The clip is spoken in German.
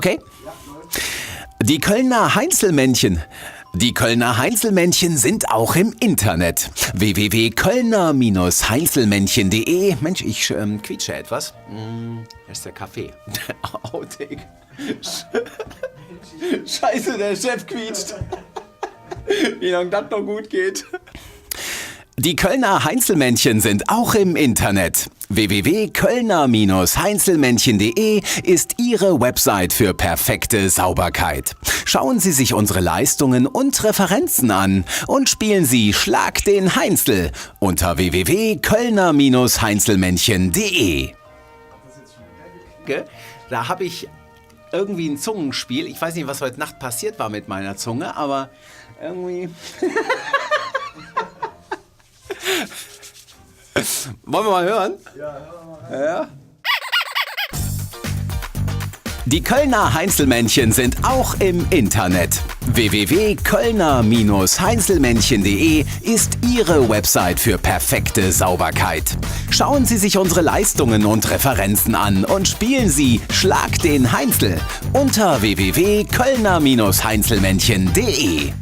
Okay? Die Kölner Heinzelmännchen. Die Kölner Heinzelmännchen sind auch im Internet. www.kölner-heinzelmännchen.de. Mensch, ich quietsche etwas. Das ist der Kaffee. Outtake. Scheiße, der Chef quietscht. Wie lange das noch gut geht. Die Kölner Heinzelmännchen sind auch im Internet. www.kölner-heinzelmännchen.de ist Ihre Website für perfekte Sauberkeit. Schauen Sie sich unsere Leistungen und Referenzen an und spielen Sie Schlag den Heinzel unter www.kölner-heinzelmännchen.de. Da habe ich irgendwie ein Zungenspiel. Ich weiß nicht, was heute Nacht passiert war mit meiner Zunge, aber irgendwie... Wollen wir mal hören? Ja, hören wir mal. Ja. Die Kölner Heinzelmännchen sind auch im Internet. www.kölner-heinzelmännchen.de ist Ihre Website für perfekte Sauberkeit. Schauen Sie sich unsere Leistungen und Referenzen an und spielen Sie Schlag den Heinzel unter www.kölner-heinzelmännchen.de.